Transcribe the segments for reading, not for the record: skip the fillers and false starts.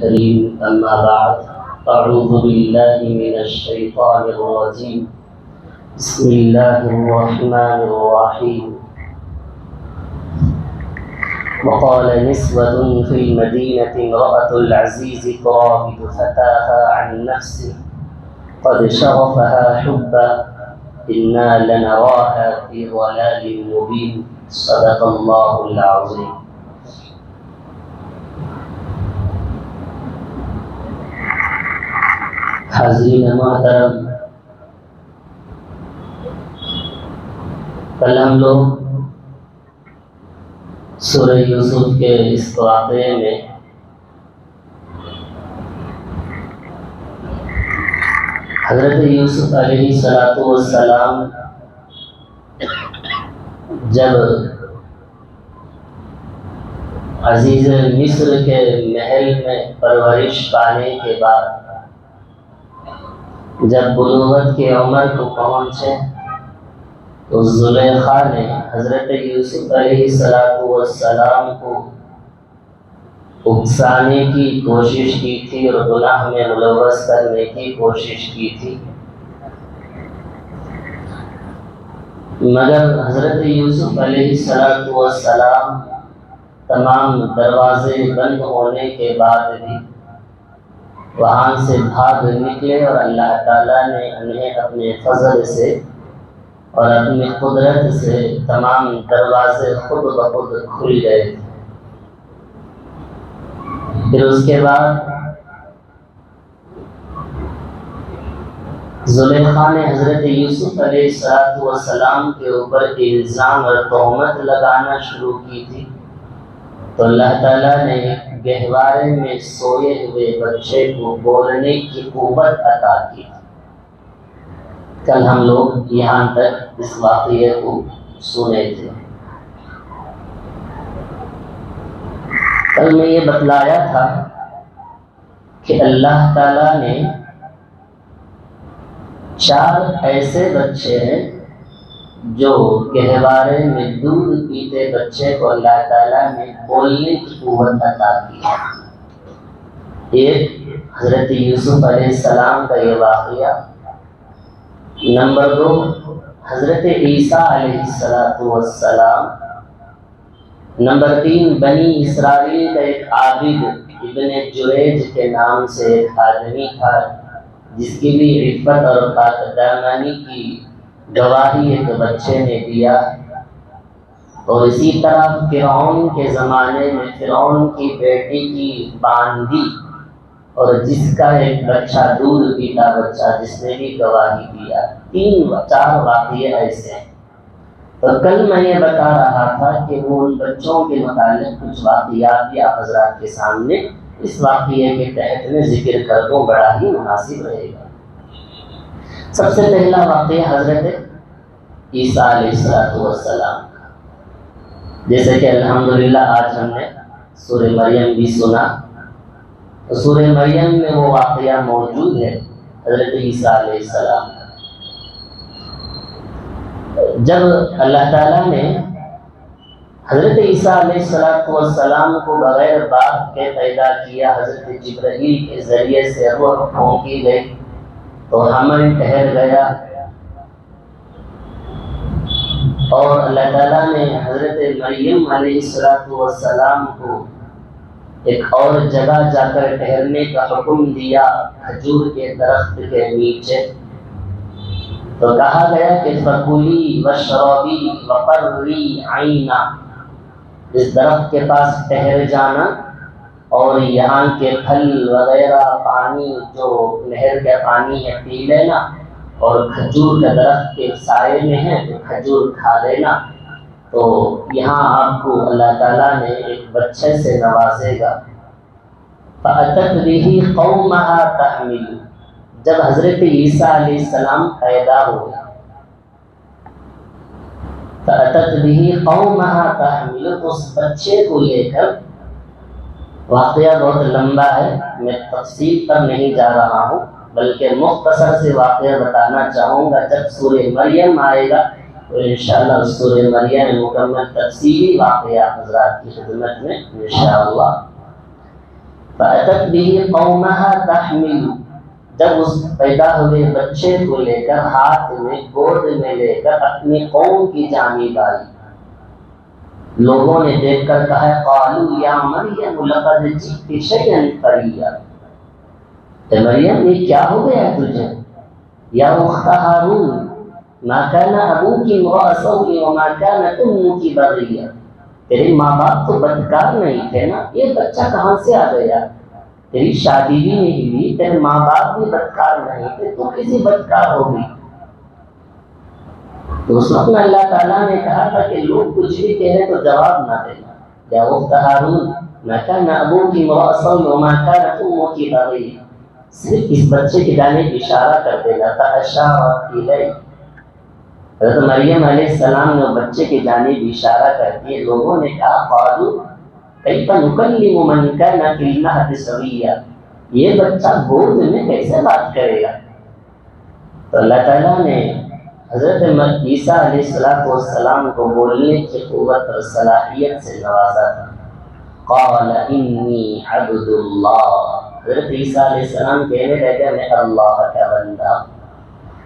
الكريم أما بعد أعوذ بالله من الشيطان الرجيم بسم الله الرحمن الرحيم وقال نسوة في المدينة امرأة العزيز تراود فتاها عن نفسه قد شغفها حبا إنا لنراها في ضلال مبين صدق الله العظيم. حاضرین محترم، کل ہم لوگ سورہ یوسف کے اس واقعے میں حضرت یوسف علیہ السلام جب عزیز مصر کے محل میں پرورش پانے کے بعد جب بلوغت کی عمر کو پہنچے تو زلیخا نے حضرت یوسف علیہ السلام کو اکسانے کی کوشش کی تھی اور گناہ میں ملوث کرنے کی کوشش کی تھی، مگر حضرت یوسف علیہ السلام تمام دروازے بند ہونے کے بعد بھی وہاں سے بھاگ نکلے اور اللہ تعالیٰ نے انہیں اپنے فضل سے اور اپنی قدرت سے تمام دروازے خود بخود کھل گئے تھے۔ پھر اس کے بعد زلیخا نے حضرت یوسف علیہ السلام کے اوپر الزام اور تہمت لگانا شروع کی تھی، تو اللہ تعالیٰ نے گہوارے میں سوئے ہوئے بچے کو بولنے کی قوت عطا کی۔ کل ہم لوگ یہاں تک اس واقعے کو سنے تھے۔ کل میں یہ بتلایا تھا کہ اللہ تعالیٰ نے 4 ایسے بچے ہیں جو گہوارے میں دودھ پیتے بچے کو اللہ تعالیٰ نے بولنے کی قوت عطا کی ہے۔ ایک حضرت یوسف علیہ السلام کا یہ واقعہ، نمبر 2 حضرت عیسیٰ علیہ السلام، نمبر 3 بنی اسرائیل کا ایک عابد ابن جریج کے نام سے ایک آدمی تھا جس کی بھی عفت اور پاکدامنی کی گواہی ایک بچے نے دیا، اور اسی طرح فرعون کے زمانے میں فرعون کی بیٹی کی باندی اور جس کا ایک بچہ دودھ پیتا بچہ جس نے بھی گواہی دیا۔ 4 واقعے ایسے ہیں۔ تو کل میں یہ بتا رہا تھا کہ وہ ان بچوں کے متعلق کچھ واقعات بھی آپ حضرات کے سامنے اس واقعے کے تحت میں ذکر کر دوں، بڑا ہی مناسب رہے گا۔ سب سے پہلا واقعہ حضرت عیسیٰ علیہ السلام کا، جیسے کہ الحمدللہ آج ہم نے سورہ مریم بھی سنا، تو سورہ مریم میں وہ واقعہ موجود ہے حضرت عیسیٰ علیہ السلام کا۔ جب اللہ تعالیٰ نے حضرت عیسیٰ علیہ السلام کو بغیر باپ کے پیدا کیا، حضرت جبرائیل کے ذریعے سے روح پھونکی گئی تو حمل ٹھہر گیا، اور اللہ تعالیٰ نے حضرت مریم علیہ السلام کو ایک اور جگہ جا کر ٹھہرنے کا حکم دیا، کھجور کے درخت کے نیچے۔ تو کہا گیا کہ فَكُلِي وَاشْرَبِي وَقَرِّي عَيْنًا، اس درخت کے پاس ٹھہر جانا اور یہاں کے پھل وغیرہ پانی جو نہر کا پانی ہے پی لینا، اور کھجور کا درخت کے سائے میں ہے تو کھجور کھا لینا، تو یہاں آپ کو اللہ تعالیٰ نے ایک بچے سے نوازے گا۔ فَأَتَتْ بِهِ قَوْمَهَا تَحْمِلُ، جب حضرت عیسیٰ علیہ السلام پیدا ہوئے، فَأَتَتْ بِهِ قَوْمَهَا تَحْمِلُ، اس بچے کو لے کر، واقعہ بہت لمبا ہے، میں تفصیل پر نہیں جا رہا ہوں بلکہ مختصر سے واقعہ بتانا چاہوں گا۔ جب سورہ مریم آئے گا تو انشاءاللہ سورہ مریم مکمل تفصیلی واقعہ حضرات کی خدمت میں انشاءاللہ۔ فأتت به قومها تحمل، جب اس پیدا ہوئے بچے کو لے کر ہاتھ میں گود میں لے کر اپنی قوم کی جانب آئی، لوگوں نے دیکھ کر کہا قالوا یا مریم لقد جئت شیئا فریا، کہ مریم یہ کیا ہو گیا تجھے؟ یا اخت ہارون ما كان ابوك امرأ سوء وما كانت امك بغيا، تیرے ماں باپ تو بدکار نہیں تھے نا، یہ بچہ کہاں سے آ گیا؟ تیری شادی بھی نہیں ہوئی، تیرے ماں باپ بھی بدکار نہیں تھے، تو کسی بدکار ہوگی؟ تو اس وقت اللہ تعالیٰ نے کہا تھا کہ لوگ کچھ بھی کہے تو جواب نہ دینا، یا اخت ہارون ما كان ابوك امرأ سوء وما كانت امك بغيا، صرف اس بچے کی جانب اشارہ کر دینا تھا، اشارت الیہ، حضرت مریم علیہ السلام نے بچے کی جانب اشارہ کر دیے، لوگوں نے کہا قالوا کیف نکلم من کان فی المہد صبیا، یہ بچہ گود میں کیسے بات کرے گا؟ تو اللہ تعالیٰ نے حضرت عیسیٰ علیہ السلام کو بولنے کی قوت اور صلاحیت سے نوازا تھا۔ قال انی عبد اللہ، حضرت عیسیٰ علیہ السلام کہنے لگے میں اللہ کا بندہ،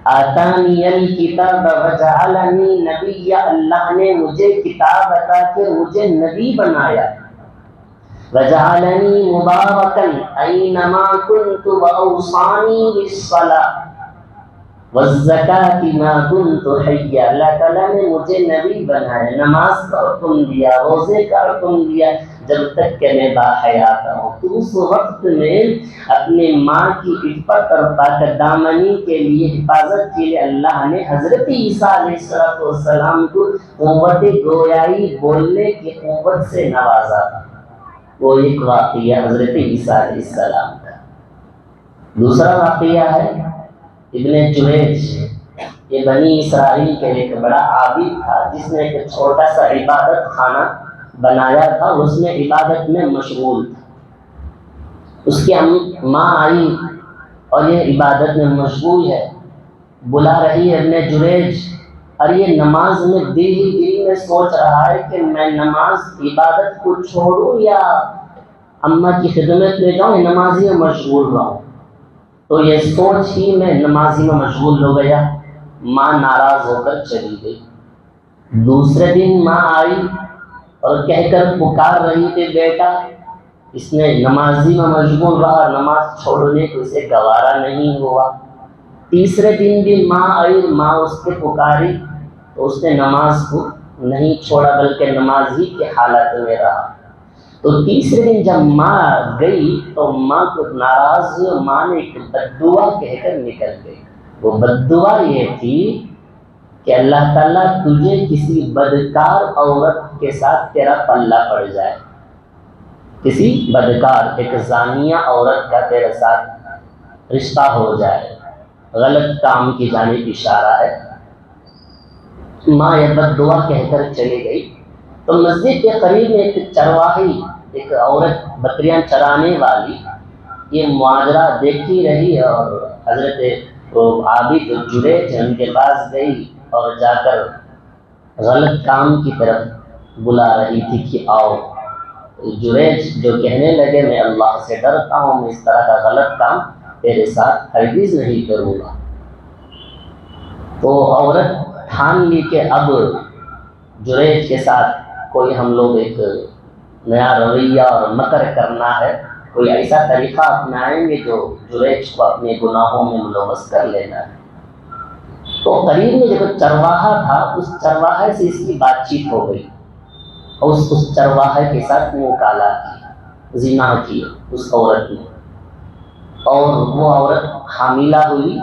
آتانی الکتاب وجعلنی نبی، اللہ نے مجھے کتاب عطا کے مجھے نبی بنایا، وجعلنی مبارکا اینما کنت واوصانی بالصلاۃ والزکاۃ ما کنت حیا، اللہ تعالیٰ نے مجھے نبی بنایا، نماز کا حکم دیا، روزے کا حکم دیا جب تک کہ میں باحیات ہوں۔ تو اس وقت میں اپنی ماں کی عفت اور پاک دامنی کے لیے، حفاظت کے لیے اللہ نے حضرت عیسیٰ علیہ السلام کو قوت گویائی، بولنے کی قوت سے نوازا تھا۔ وہ ایک واقعہ حضرت عیسیٰ علیہ السلام کا۔ دوسرا واقعہ ہے ابن جریج، یہ بنی اسرائیل کے ایک بڑا عابد تھا جس نے ایک چھوٹا سا عبادت خانہ بنایا تھا، اس میں عبادت میں مشغول تھا۔ اس کی ماں آئی اور یہ عبادت میں مشغول ہے، بلا رہی ہے ابن جریج، اور یہ نماز میں دل میں سوچ رہا ہے کہ میں نماز عبادت کو چھوڑوں یا اماں کی خدمت میں جاؤں، نمازی میں مشغول رہوں۔ تو یہ سوچ ہی میں نمازی میں مشغول ہو گیا، ماں ناراض ہو کر چلی گئی۔ دوسرے دن ماں آئی اور کہہ کر پکار رہی تھی بیٹا، اس نے نمازی میں مشغول رہا، نماز چھوڑنے کو اسے گوارا نہیں ہوا۔ تیسرے دن بھی ماں آئی، ماں اس کے پکاری تو اس نے نماز کو نہیں چھوڑا بلکہ نماز ہی کی حالت میں رہا۔ تو تیسرے دن جب ماں گئی تو ماں کو ناراض ہوئی، ماں نے ایک بد دعا کہہ کر نکل گئی۔ وہ بد دعا یہ تھی کہ اللہ تعالیٰ تجھے کسی بدکار عورت کے ساتھ تیرا پلہ پڑ جائے، کسی بدکار ایک زانیہ عورت کا تیرے ساتھ رشتہ ہو جائے، غلط کام کی جانب اشارہ ہے۔ ماں یہ بد دعا کہہ کر چلی گئی تو مسجد کے قریب میں ایک چرواہی، ایک عورت بکریاں چرانے والی، یہ ماجرا دیکھتی رہی اور حضرت عابد جریج ان کے پاس گئی اور جا کر غلط کام کی طرف بلا رہی تھی کہ آؤ۔ جریج جو کہنے لگے میں اللہ سے ڈرتا ہوں، میں اس طرح کا غلط کام تیرے ساتھ ہرگز نہیں کروں گا۔ تو عورت ٹھان لی کہ اب جریج کے ساتھ کوئی ہم لوگ ایک نیا رویہ اور مکر کرنا ہے، کوئی ایسا طریقہ اپنائیں گے جو جریج کو اپنے گناہوں میں ملوث کر لینا ہے۔ تو قریب میں جو چرواہا تھا، اس چرواہے سے اس کی بات چیت ہو گئی اور اس چرواہے کے ساتھ منہ کالا کیا، زنا کیا اس عورت نے، اور وہ عورت حاملہ ہوئی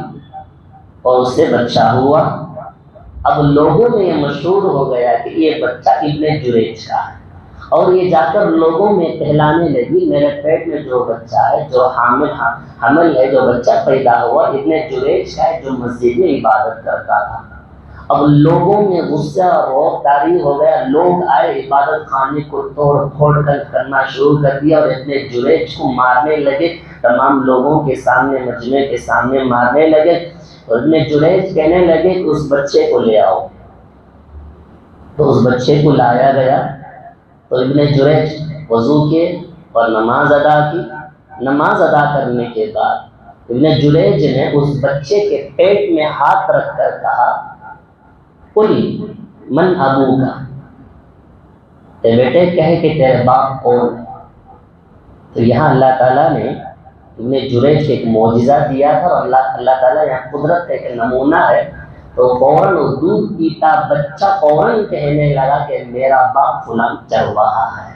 اور اس سے بچہ ہوا۔ اب لوگوں میں یہ مشہور ہو گیا کہ یہ بچہ ابن جریج کا ہے، اور یہ جا کر لوگوں میں کہلانے لگی میرے پیٹ میں جو بچہ ہے، جو حمل ہے، جو بچہ پیدا ہوا ابن جریج کا ہے جو مسجد میں عبادت کرتا تھا۔ اب لوگوں میں غصہ اور روب طاری ہو گیا، لوگ آئے عبادت خانے کو توڑ پھوڑ کر کرنا شروع کر دیا اور ابن جریج کو مارنے لگے، تمام لوگوں کے سامنے، مجمع کے سامنے مارنے لگے۔ اور ابن جریج کہنے لگے کہ اس بچے کو لے آؤ، تو اس بچے کو لایا گیا۔ تو ابن جریج وضو کیے اور نماز ادا کی نماز ادا کرنے کے بعد ابن جریج نے اس بچے کے پیٹ میں ہاتھ رکھ کر کہا قل من ابو کا، اے بیٹے کہے کہ تیرے باپ کون ہے۔ تو یہاں اللہ تعالیٰ نے ابن جریج کے ایک معجزہ دیا تھا، اور اللہ تعالیٰ یہاں قدرت کا ایک نمونہ ہے۔ تو فوراً دودھ پیتا بچہ فوراً کہنے لگا کہ میرا باپ فلاں چرواہا ہے،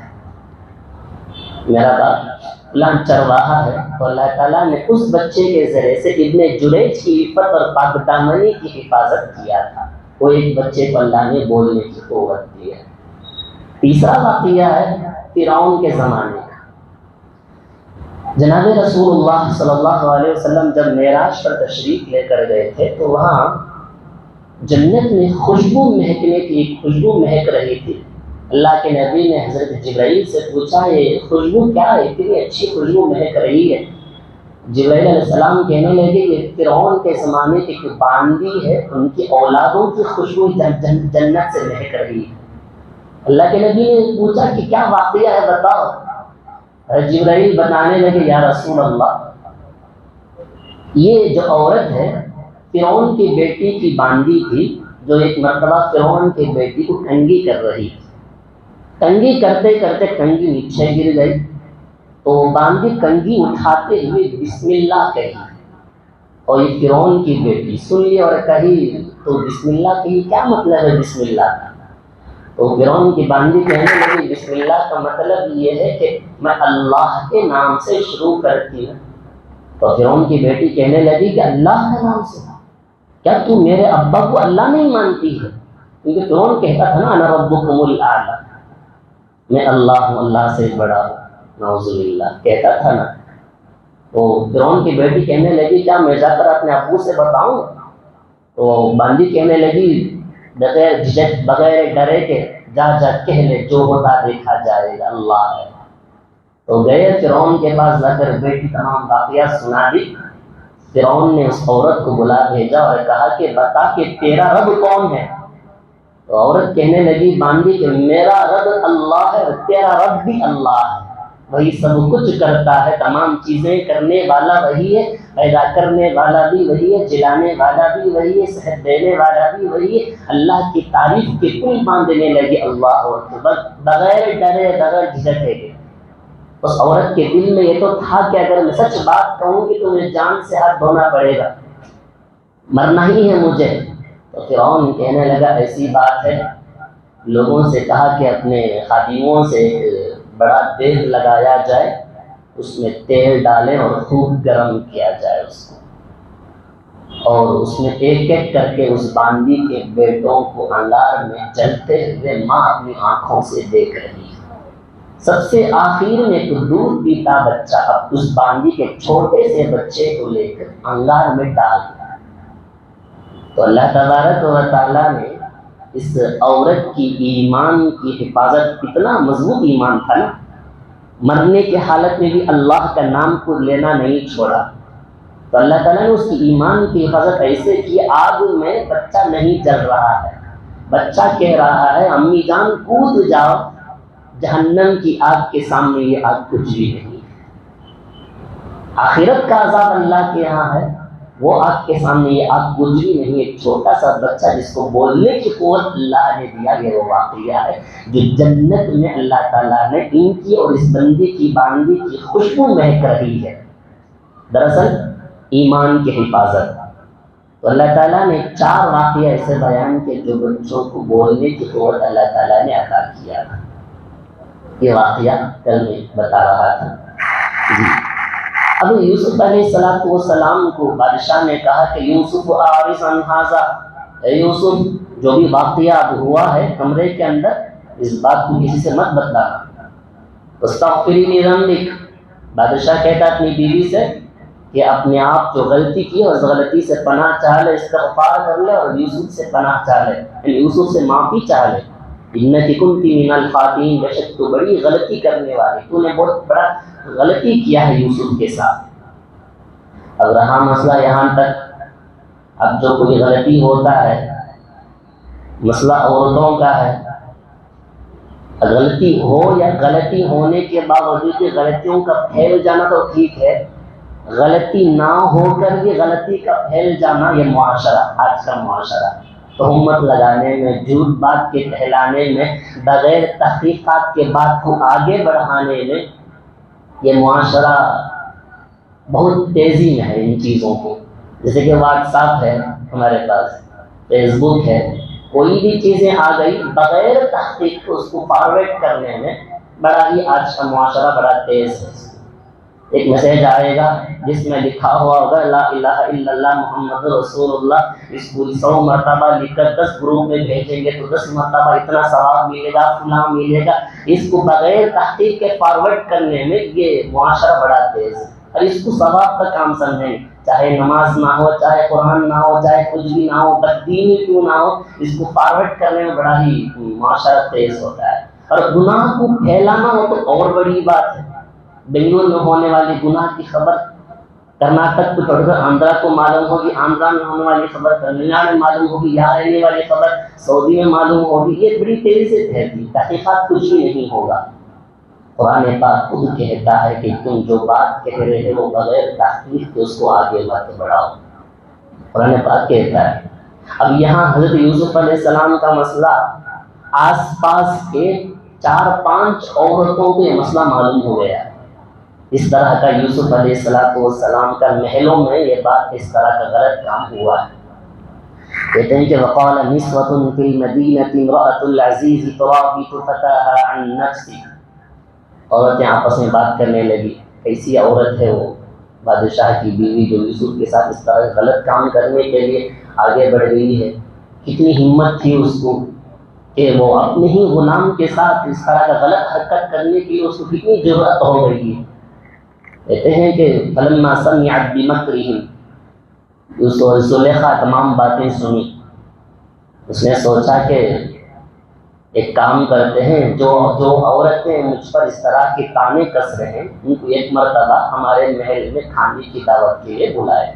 میرا باپ فلاں چرواہا ہے۔ تو اللہ تعالیٰ نے اس بچے کے ذریعے سے ابن جریج کی عفت اور پاک دامنی کی حفاظت کیا تھا۔ وہ ایک بچے کو اللہ نے بولنے کی قوت دی ہے۔ تیسرا واقعہ ہے فرعون کے زمانے کا۔ جناب رسول اللہ صلی اللہ علیہ وسلم جب معراج پر تشریف لے کر گئے تھے تو وہاں جنت میں خوشبو مہکنے کی ایک خوشبو مہک رہی تھی۔ اللہ کے نبی نے حضرت جبرائیل سے پوچھا یہ خوشبو کیا ہے، اتنی اچھی خوشبو مہک رہی ہے؟ جبرائیل علیہ السلام کہنے لگے یہ فرعون کے زمانے کی ایک باندی ہے، ان کی اولادوں کی خوشبو جنت سے مہک رہی ہے۔ اللہ کے نبی نے پوچھا کہ کیا واقعہ ہے بتاؤ۔ جبرائیل بتانے لگے یا رسول اللہ یہ جو عورت ہے فرعون کی بیٹی کی باندی تھی، جو ایک مرتبہ فرعون کی بیٹی کو کنگھی کر رہی تھی۔ کنگھی کرتے کرتے کنگھی نیچے گر گئی، تو باندی کنگھی اٹھاتے ہوئے بسم اللہ کہی، اور یہ فرعون کی بیٹی سن لی اور کہی تو بسم اللہ کہی، کیا مطلب ہے بسم اللہ کا؟ تو فرعون کی باندی کہنے لگی بسم اللہ کا مطلب یہ ہے کہ میں اللہ کے نام سے شروع کرتی ہوں۔ تو فرعون کی بیٹی کہنے لگی کہ اللہ کے نام سے؟ کیا تو میرے ابا کو اللہ نہیں مانتی ہے؟ کیونکہ فرعون کہتا تھا نا انا ربکم الاعلی، میں اللہ ہوں، اللہ سے بڑا ہوں، نعوذ باللہ کہتا تھا نا۔ تو فرعون کی بیٹی کہنے لگی کیا میں جا کر اپنے ابو سے بتاؤں؟ تو باندی کہنے لگی بغیر جھجک بغیر ڈرے کہ جا کہہ لے جو ہوتا دیکھا جائے گا، اللہ ہے۔ تو گئے فرعون کے پاس، جا کر بیٹی تمام واقعات سنا دی۔ فرعون نے اس عورت کو بلا بھیجا اور کہا کہ بتا کہ تیرا رب کون ہے؟ تو عورت کہنے لگی باندی کہ میرا رب اللہ ہے اور تیرا رب بھی اللہ ہے، وہی سب کچھ کرتا ہے، تمام چیزیں کرنے والا وہی ہے، پیدا کرنے والا بھی وہی ہے، جلانے والا بھی وہی ہے، صحت دینے والا بھی وہی ہے۔ اللہ کی تعریف کے پل باندھنے لگے اللہ اکبر، بغیر ڈرے بغیر جھجکے کے۔ اس عورت کے دل میں یہ تو تھا کہ اگر میں سچ بات کہوں گی تو مجھے جان سے ہاتھ دھونا پڑے گا، مرنا ہی ہے مجھے۔ تو فرعون کہنے لگا ایسی بات ہے، لوگوں سے کہا کہ اپنے خادموں سے بڑا دیگ لگایا جائے، اس میں تیل ڈالیں اور خوب گرم کیا جائے اس کو، اور اس میں ایک ایک کر کے اس باندی کے بیٹوں کو انگار میں جلتے ہوئے ماں اپنی آنکھوں سے دیکھ رہی ہے۔ سب سے آخر میں ایک دودھ پیتا بچہ اب اس باندی کے چھوٹے سے بچے کو لے کر انگار میں ڈال دیا۔ تو اللہ تبارک و تعالیٰ نے اس عورت کی ایمان کی حفاظت، اتنا مضبوط ایمان تھا نا، مرنے کی حالت میں بھی اللہ کا نام کو لینا نہیں چھوڑا۔ تو اللہ تعالیٰ نے اس کی ایمان کی حفاظت ایسے کی، آگ میں بچہ نہیں جل رہا ہے، بچہ کہہ رہا ہے امی جان کود جاؤ، جہنم کی آگ کے سامنے یہ آگ کچھ بھی نہیں ہے۔ آخرت کا عذاب اللہ کے یہاں ہے، وہ آگ کے سامنے یہ آگ کچھ بھی نہیں۔ ایک چھوٹا سا بچہ جس کو بولنے کی قوت اللہ نے دیا، یہ وہ واقعہ ہے جو جنت میں اللہ تعالیٰ نے ان کی اور اس بندی کی باندی کی خوشبو مہک رہی ہے، دراصل ایمان کی حفاظت۔ تو اللہ تعالیٰ نے 4 واقعہ ایسے بیان کیے جو بچوں کو بولنے کی قوت اللہ تعالیٰ نے عطا کیا تھا۔ یہ واقعہ کل میں بتا رہا تھا جی۔ اب یوسف علیہ السلام کو بادشاہ نے کہا کہ یوسف اعرض عن ھذا، اے یوسف جو بھی واقعہ اب ہوا ہے کمرے کے اندر، اس بات کو کسی سے مت بتلانا۔ واستغفری لذنبک، بادشاہ کہتا اپنی بیوی سے کہ اپنے آپ جو غلطی کی ہے اس غلطی سے پناہ چاہ لے، استغفار کر لے اور یوسف سے پناہ چاہ لے، یعنی یوسف سے معافی چاہ لے۔ انکی کنتی من الخاطئین، بے شک تو بڑی غلطی کرنے والی، تو نے بہت بڑا غلطی کیا ہے یوسف کے ساتھ۔ اب رہا مسئلہ یہاں تک، اب جو کوئی غلطی ہوتا ہے، مسئلہ عورتوں کا ہے، غلطی ہو یا غلطی ہونے کے باوجود غلطیوں کا پھیل جانا تو ٹھیک ہے، غلطی نہ ہو کر بھی غلطی کا پھیل جانا، یہ معاشرہ، آج کا معاشرہ تہمت لگانے میں، جھوٹ بات کے پھیلانے میں، بغیر تحقیقات کے بات کو آگے بڑھانے میں، یہ معاشرہ بہت تیزی میں ہے ان چیزوں کو. جیسے کہ واٹس ایپ ہے ہمارے پاس، فیس بک ہے، کوئی بھی چیزیں آ گئی بغیر تحقیق اس کو فارورڈ کرنے میں بڑا ہی آج کا معاشرہ بڑا تیز ہے. ایک میسج آئے گا جس میں لکھا ہوا ہوگا لا الہ الا اللہ محمد رسول اللہ، اس کو 100 مرتبہ لکھ کر 10 گروپ میں بھیجیں گے تو 10 مرتبہ اتنا ثواب ملے گا، فلاں ملے گا. اس کو بغیر تحقیق کے فارورڈ کرنے میں یہ معاشرہ بڑا تیز ہے، اور اس کو ثواب کا کام سمجھیں، چاہے نماز نہ ہو، چاہے قرآن نہ ہو، چاہے کچھ بھی نہ ہو، بددینی کیوں نہ ہو، اس کو فارورڈ کرنے میں بڑا ہی معاشرہ تیز ہوتا ہے. اور گناہ کو پھیلانا ہو تو اور بڑی بات ہے. بنگلور میں ہونے والی گناہ کی خبر کرناٹک کو چھوڑ کر آندھرا کو معلوم ہوگی، آندھرا میں ہونے والی خبر تمل ناڈو میں معلوم ہوگی، یہاں رہنے والی خبر سعودی میں معلوم ہوگی. یہ بڑی تیزی سے پھیلتی، تحقیقات کچھ بھی نہیں ہوگا. قرآن پاک خود کہتا ہے کہ تم جو بات کہہ رہے ہو بغیر تحقیق کے اس کو آگے مت بڑھاؤ. قرآن پاک کہتا ہے. اب یہاں حضرت یوسف علیہ السلام کا مسئلہ، آس پاس کے 4-5 عورتوں کو یہ مسئلہ معلوم ہو گیا. اس طرح کا یوسف علیہ السلام کا محلوں میں یہ بات، اس طرح کا غلط کام ہوا ہے. کہتے ہیں کہ وقال نسوة في المدينة امرأة العزيز تراود فتاها عن نفسه. عورتیں آپس میں بات کرنے لگی، کیسی عورت ہے وہ بادشاہ کی بیوی جو یوسف کے ساتھ اس طرح غلط کام کرنے کے لیے آگے بڑھ گئی ہے. کتنی ہمت تھی اس کو کہ وہ اپنے ہی غلام کے ساتھ اس طرح کا غلط حرکت کرنے کی اس کو کتنی جرأت ہو گئی ہے. کہتے ہیں کہ فلما سمعت بمکرہم، زلیخا تمام باتیں سنی، اس نے سوچا کہ ایک کام کرتے ہیں، جو عورتیں مجھ پر اس طرح کے طعنے کس رہے ہیں ان کو ایک مرتبہ ہمارے محل میں کھانے کی دعوت کے لیے بلائے.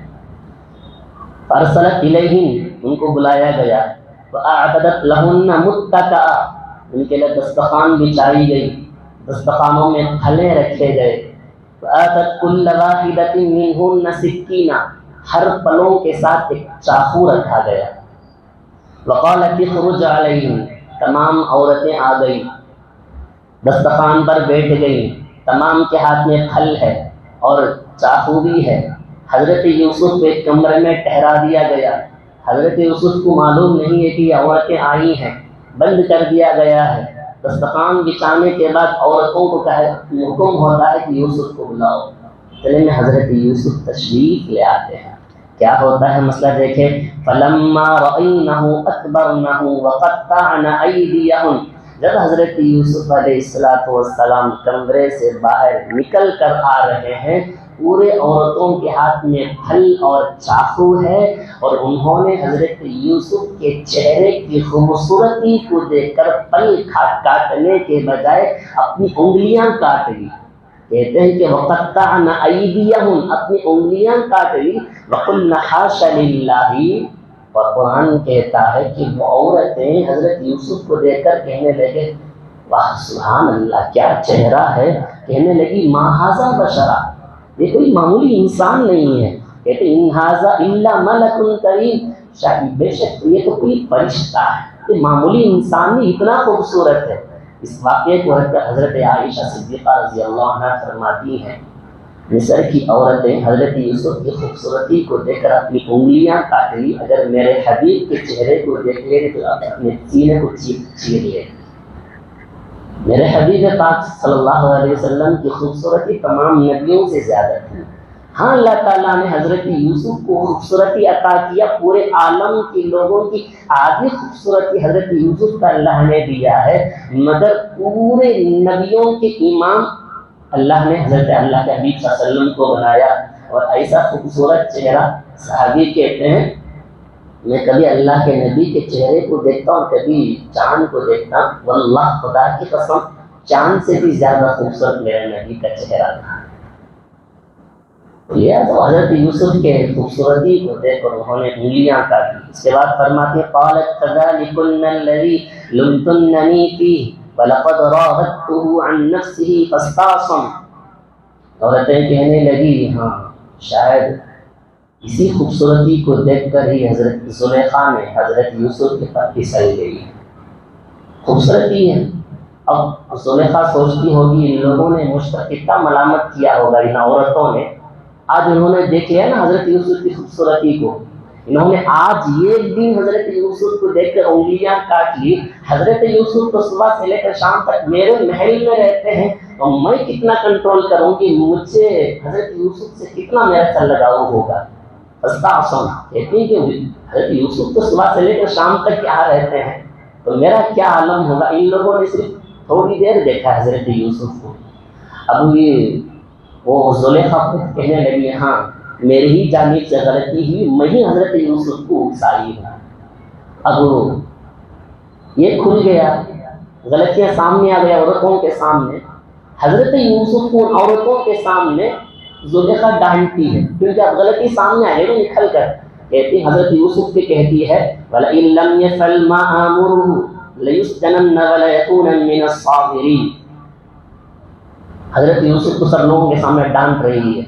فارسلت الیہم، ان کو بلایا گیا. فاعددت لہن متکئا، ان کے لیے دسترخوان بچھائی گئی، دسترخوانوں میں پھلیں رکھے گئے. فآتت كل واحدة منهن سكينا، ہر پلوں کے ساتھ ایک چاقو رکھا گیا. وقالت اخرج علیہم، تمام عورتیں آ گئی، دسترخوان پر بیٹھ گئی، تمام کے ہاتھ میں پھل ہے اور چاقو بھی ہے. حضرت یوسف کو ایک کمرے میں ٹھہرا دیا گیا. حضرت یوسف کو معلوم نہیں ہے کہ یہ عورتیں آئی ہیں، بند کر دیا گیا ہے. دسترخوان بچھانے کے بعد عورتوں کو حکم ہوتا ہے کہ یوسف کو بلاؤ. چلے میں حضرت یوسف تشریف لے آتے ہیں. کیا ہوتا ہے مسئلہ دیکھیں. فلما رأینہ اکبرنہ وقطعن ایدیہن، جب حضرت یوسف علیہ السلام کمرے سے باہر نکل کر آ رہے ہیں، پورے عورتوں کے ہاتھ میں پھل اور چاقو ہے، اور انہوں نے حضرت یوسف کے چہرے کی خوبصورتی کو دیکھ کر پھل کاٹنے کے بجائے اپنی انگلیاں کاٹ لی. کہتے ہیں کہ وقطعن ایدیہن، اپنی انگلیاں کاٹ لی. وقلن حاش للہ، اور قرآن کہتا ہے کہ وہ عورتیں حضرت یوسف کو دیکھ کر کہنے لگے واہ سبحان اللہ کیا چہرہ ہے. کہنے لگی ما ھذا بشرا، یہ کوئی معمولی انسان نہیں ہے. کہتے ان ھذا الا ملک کریم، شاید بے شک یہ تو کوئی فرشتہ ہے، یہ معمولی انسان نہیں، اتنا خوبصورت ہے. اس واقعے کو حضرت عائشہ صدیقہ رضی اللہ عنہ فرماتی ہیں مصر کی عورتیں حضرت یوسف کی خوبصورتی کو دیکھ کر اپنی انگلیاں کاٹ لی. اگر میرے حبیب کے چہرے کو دیکھ لے تو اپنے سینے کو چیر لے. میرے حبیب پاک صلی اللہ علیہ وسلم کی خوبصورتی تمام نبیوں سے زیادہ تھی. ہاں اللہ تعالیٰ نے حضرت یوسف کو خوبصورتی عطا کیا، پورے عالم کے لوگوں کی آدھی خوبصورتی حضرت یوسف کا اللہ نے دیا ہے، مگر پورے نبیوں کے امام اللہ نے حضرت اللہ کے حبیب صلی اللہ علیہ وسلم کو بنایا. اور ایسا خوبصورت چہرہ، صحابی کہتے ہیں میں کبھی اللہ کے نبی کے چہرے کو دیکھتا ہوں، کبھی چاند کو دیکھتا ہوں، واللہ خدا کی قسم چاند سے بھی زیادہ خوبصورت میرے نبی کا چہرہ تھا. یہ تو حضرت یوسف کے خوبصورتی کو دیکھ کر انہوں نے انگلیاں کاٹی. اس کے بعد فرماتے قالت فذلکن الذی لمتننی فیہ، وَلَقَدْ رَاوَدتُّهُ عَن نَفْسِهِ فَاسْتَعْصَمَ. عورتیں کہنے لگی ہاں شاید اسی خوبصورتی کو دیکھ کر ہی حضرت زلیخا نے حضرت یوسف کے پاس پھسل گئی. خوبصورتی ہے. اب زلیخا سوچتی ہوگی ان لوگوں نے مجھ پر کتنا ملامت کیا ہوگا، ان عورتوں نے. آج انہوں نے دیکھ لیا نا حضرت یوسف کی خوبصورتی کو، انہوں نے آج ایک دن حضرت یوسف کو دیکھ کر انگلیاں کاٹ لی. حضرت یوسف تو صبح سے لے کر شام تک میرے محل میں رہتے ہیں اور میں کتنا کنٹرول کروں کہ مجھ سے حضرت یوسف سے کتنا میرا چل لگاؤ ہوگا. کہتے ہیں کہ حضرت یوسف تو صبح سے لے کر شام تک یہاں رہتے ہیں تو میرا کیا عالم ہوگا. ان لوگوں نے صرف تھوڑی دیر دیکھا حضرت یوسف کو. اب یہ وہ زلیخا خود کہنے لگی ہاں میری ہی جانب سے غلطی ہوئی، میں ہی حضرت یوسف کو اکسائی ہوں. اب یہ کھل گیا، غلطیاں سامنے آ گیا عورتوں کے سامنے. حضرت یوسف کو عورتوں کے سامنے زلیخا ڈانٹتی ہے کیونکہ اب غلطی سامنے آ گئی نکھل کر. کہتی حضرت یوسف کی کہتی ہے وَلَئِن لَّمْ يَفْعَلْ مَا آمُرُهُ لَيُسْجَنَنَّ وَلَيَكُونًا مِّنَ الصَّاغِرِينَ. حضرت یوسف کو سب لوگوں کے سامنے ڈانٹ رہی ہے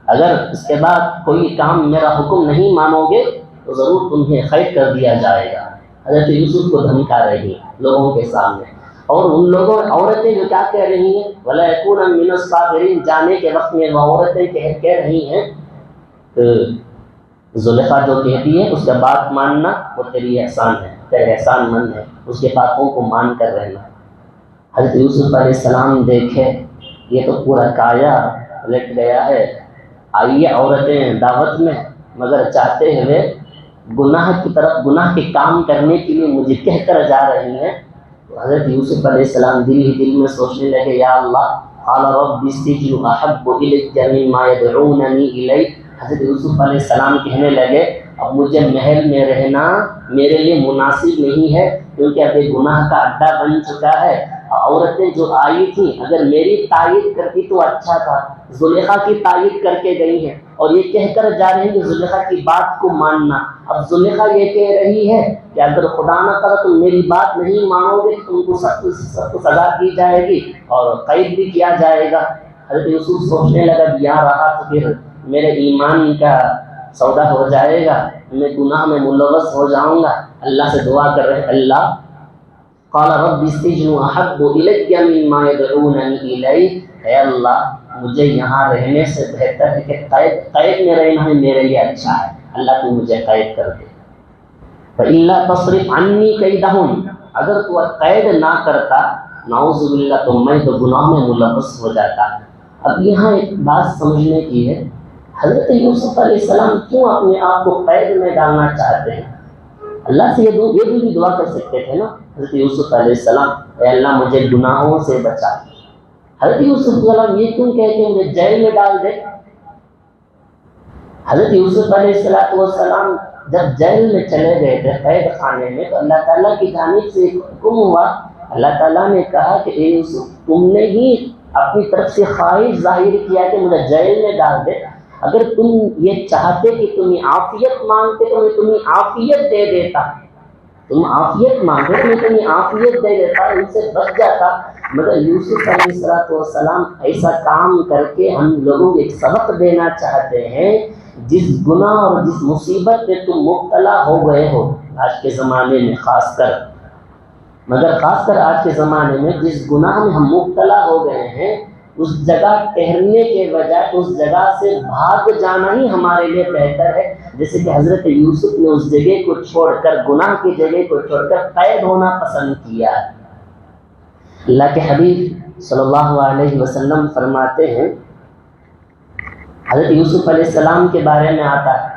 اگر اس کے بعد کوئی کام میرا حکم نہیں مانو گے تو ضرور تمہیں قید کر دیا جائے گا. حضرت یوسف کو دھمکا رہی لوگوں کے سامنے. اور ان لوگوں عورتیں جو کیا کہہ رہی ہیں وَلَيَكُونًا مِّنَ الصَّاغِرِينَ، جانے کے وقت میں وہ عورتیں کہہ رہی ہیں زلیخا جو کہتی ہے اس کا بات ماننا وہ تیری احسان ہے، تیرے احسان مند ہے، اس کے باتوں کو مان کر رہنا. حضرت یوسف علیہ السلام دیکھے یہ تو پورا کایا پلٹ گیا ہے. آئیے عورتیں دعوت میں مگر چاہتے ہوئے گناہ کی طرف، گناہ کے کام کرنے کے لیے مجھے کہہ کر جا رہی ہیں. تو حضرت یوسف علیہ السلام دل ہی دل میں سوچنے لگے یا اللہ قال رب السجن احب الی مما یدعوننی الیہ. حضرت یوسف علیہ السلام کہنے لگے اب مجھے محل میں رہنا میرے لیے مناسب نہیں ہے کیونکہ اب یہ گناہ کا اڈا بن چکا ہے. عورتیں جو آئی تھیں اگر میری تائید کرتی تو اچھا تھا، زلیخا کی تائید کر کے گئی ہیں اور یہ کہہ کر جا رہی ہیں کہ زلیخا کی بات کو ماننا. اب زلیخا یہ کہہ رہی ہے کہ اگر خدا نہ کرے تم میری بات نہیں مانو گے تم کو سخت سزا دی جائے گی اور قید بھی کیا جائے گا. حضرت یوسف سوچنے لگا یہاں رہا تو پھر میرے ایمان کا سودا ہو جائے گا، میں گناہ میں ملوث ہو جاؤں گا. اللہ سے دعا کر رہے اللہ قال رب السجن احب الی مما یدعوننی الیہ. اے اللہ مجھے یہاں رہنے سے بہتر ہے کہ قید میں رہنا ہے میرے لیے اچھا ہے، اللہ تو مجھے قید کر دے. فإلا تصرف عنی کیدہن، اگر تو قید نہ کرتا نعوذ باللہ تو میں تو گناہ میں ملوث ہو جاتا. اب یہاں ایک بات سمجھنے کی ہے حضرت یوسف علیہ السلام کیوں اپنے آپ کو قید میں ڈالنا چاہتے ہیں؟ اللہ سے یہ بھی دعا کر سکتے تھے نا حضرت یوسف علیہ السلام اے اللہ مجھے گناہوں سے بچا. حضرت یوسف علیہ السلام یہ کیوں کہتے ہیں مجھے جیل میں ڈال دے؟ حضرت یوسف علیہ السلام جب جیل میں چلے گئے تھے قید خانے میں تو اللہ تعالیٰ کی جانب سے ایک حکم ہوا. اللہ تعالیٰ نے کہا کہ اے یوسف تم نے ہی اپنی طرف سے خواہش ظاہر کیا کہ مجھے جیل میں ڈال دے، اگر تم یہ چاہتے کہ تمہیں عافیت مانگتے تو میں تمہیں عافیت دے دیتا. تم عافیت مانگو میں تمہیں عافیت دے دیتا، ان سے بچ جاتا. مگر یوسف علیہ السلام ایسا کام کر کے ہم لوگوں کو ایک سبق دینا چاہتے ہیں جس گناہ اور جس مصیبت میں تم مبتلا ہو گئے ہو آج کے زمانے میں خاص کر آج کے زمانے میں جس گناہ میں ہم مبتلا ہو گئے ہیں اس جگہ ٹھہرنے کے بجائے اس جگہ سے بھاگ جانا ہی ہمارے لیے بہتر ہے. جیسے کہ حضرت یوسف نے اس جگہ کو چھوڑ کر گناہ کی جگہ کو چھوڑ کر قید ہونا پسند کیا. اللہ کے حبیب صلی اللہ علیہ وسلم فرماتے ہیں حضرت یوسف علیہ السلام کے بارے میں